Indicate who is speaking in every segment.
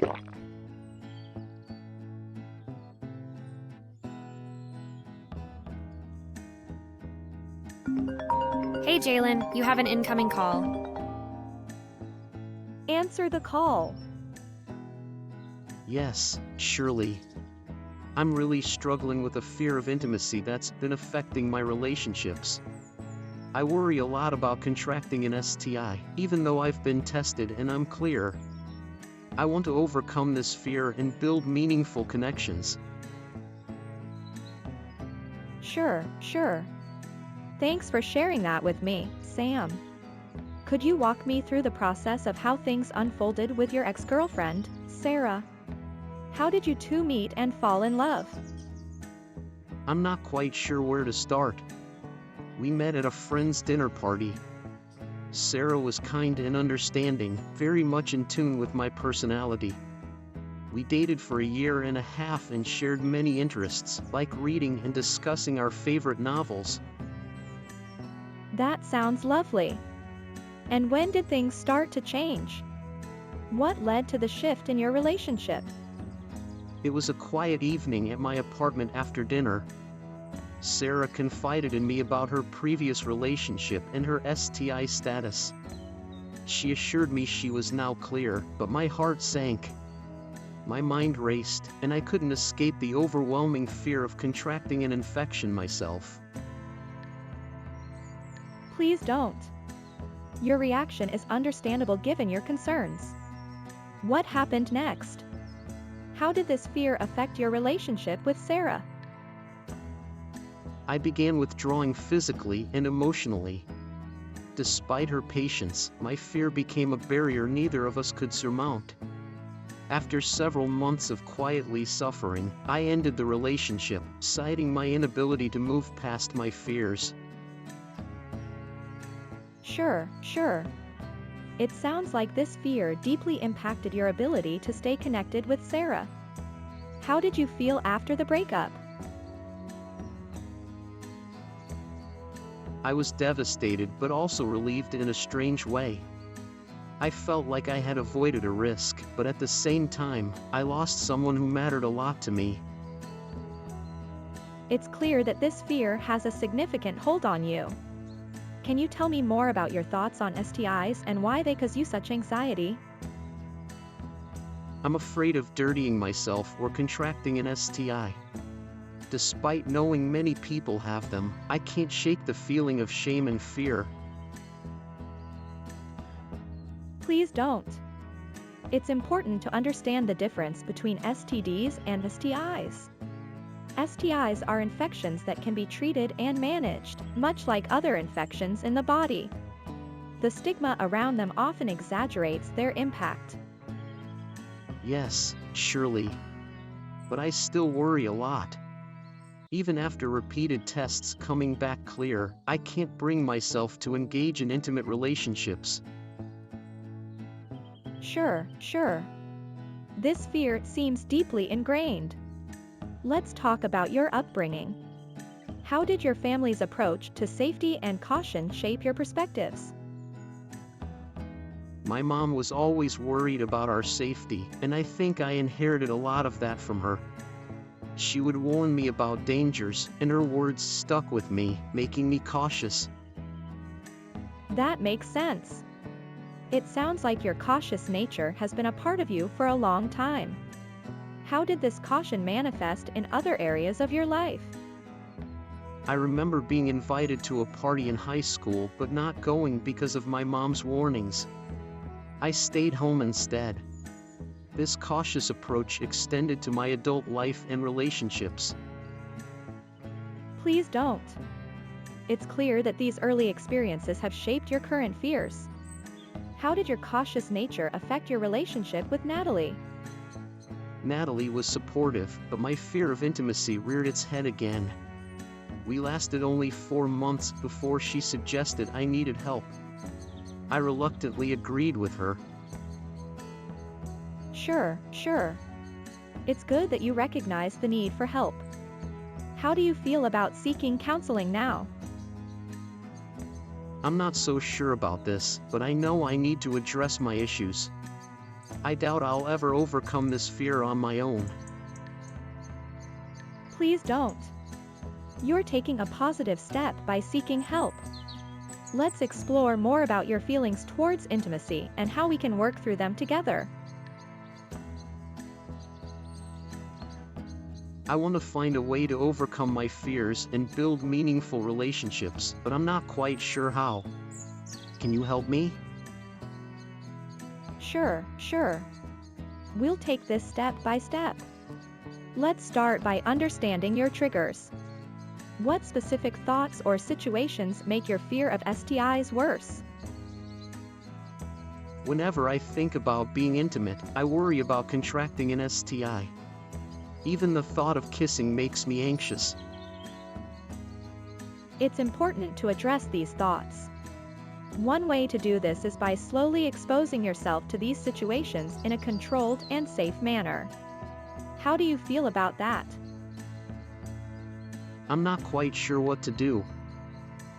Speaker 1: Hey Jaelyn, you have an incoming call.
Speaker 2: Answer the call.
Speaker 3: Yes, surely. I'm really struggling with a fear of intimacy that's been affecting my relationships. I worry a lot about contracting an STI, even though I've been tested and I'm clear. I want to overcome this fear and build meaningful connections.
Speaker 2: Sure. Thanks for sharing that with me, Sam. Could you walk me through the process of how things unfolded with your ex-girlfriend, Sarah? How did you two meet and fall in love?
Speaker 3: I'm not quite sure where to start. We met at a friend's dinner party. Sarah was kind and understanding, very much in tune with my personality. We dated for a year and a half and shared many interests, like reading and discussing our favorite novels.
Speaker 2: That sounds lovely. And when did things start to change? What led to the shift in your relationship?
Speaker 3: It was a quiet evening at my apartment after dinner. Sarah confided in me about her previous relationship and her STI status. She assured me she was now clear, but my heart sank. My mind raced, and I couldn't escape the overwhelming fear of contracting an infection myself.
Speaker 2: Please don't. Your reaction is understandable given your concerns. What happened next? How did this fear affect your relationship with Sarah?
Speaker 3: I began withdrawing physically and emotionally. Despite her patience, my fear became a barrier neither of us could surmount. After several months of quietly suffering, I ended the relationship, citing my inability to move past my fears.
Speaker 2: Sure. It sounds like this fear deeply impacted your ability to stay connected with Sarah. How did you feel after the breakup?
Speaker 3: I was devastated but also relieved in a strange way. I felt like I had avoided a risk, but at the same time, I lost someone who mattered a lot to me.
Speaker 2: It's clear that this fear has a significant hold on you. Can you tell me more about your thoughts on STIs and why they cause you such anxiety?
Speaker 3: I'm afraid of dirtying myself or contracting an STI. Despite knowing many people have them, I can't shake the feeling of shame and fear.
Speaker 2: Please don't. It's important to understand the difference between STDs and STIs. STIs are infections that can be treated and managed, much like other infections in the body. The stigma around them often exaggerates their impact.
Speaker 3: Yes, surely. But I still worry a lot. Even after repeated tests coming back clear, I can't bring myself to engage in intimate relationships.
Speaker 2: Sure. This fear seems deeply ingrained. Let's talk about your upbringing. How did your family's approach to safety and caution shape your perspectives?
Speaker 3: My mom was always worried about our safety, and I think I inherited a lot of that from her. She would warn me about dangers, and her words stuck with me, making me cautious.
Speaker 2: That makes sense. It sounds like your cautious nature has been a part of you for a long time. How did this caution manifest in other areas of your life?
Speaker 3: I remember being invited to a party in high school but not going because of my mom's warnings. I stayed home instead. This cautious approach extended to my adult life and relationships.
Speaker 2: Please don't. It's clear that these early experiences have shaped your current fears. How did your cautious nature affect your relationship with Natalie?
Speaker 3: Natalie was supportive, but my fear of intimacy reared its head again. We lasted only 4 months before she suggested I needed help. I reluctantly agreed with her.
Speaker 2: Sure. It's good that you recognize the need for help. How do you feel about seeking counseling now?
Speaker 3: I'm not so sure about this, but I know I need to address my issues. I doubt I'll ever overcome this fear on my own.
Speaker 2: Please don't. You're taking a positive step by seeking help. Let's explore more about your feelings towards intimacy and how we can work through them together.
Speaker 3: I want to find a way to overcome my fears and build meaningful relationships, but I'm not quite sure how. Can you help me?
Speaker 2: Sure. We'll take this step by step. Let's start by understanding your triggers. What specific thoughts or situations make your fear of STIs worse?
Speaker 3: Whenever I think about being intimate, I worry about contracting an STI. Even the thought of kissing makes me anxious.
Speaker 2: It's important to address these thoughts. One way to do this is by slowly exposing yourself to these situations in a controlled and safe manner. How do you feel about that?
Speaker 3: I'm not quite sure what to do.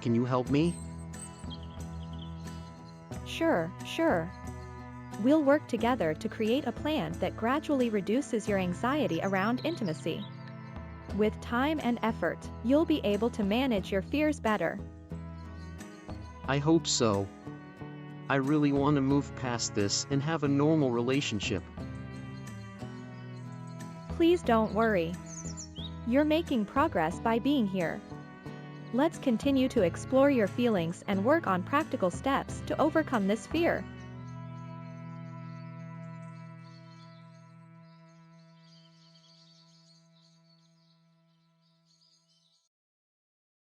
Speaker 3: Can you help me?
Speaker 2: Sure. We'll work together to create a plan that gradually reduces your anxiety around intimacy. With time and effort, you'll be able to manage your fears better.
Speaker 3: I hope so. I really want to move past this and have a normal relationship.
Speaker 2: Please don't worry. You're making progress by being here. Let's continue to explore your feelings and work on practical steps to overcome this fear.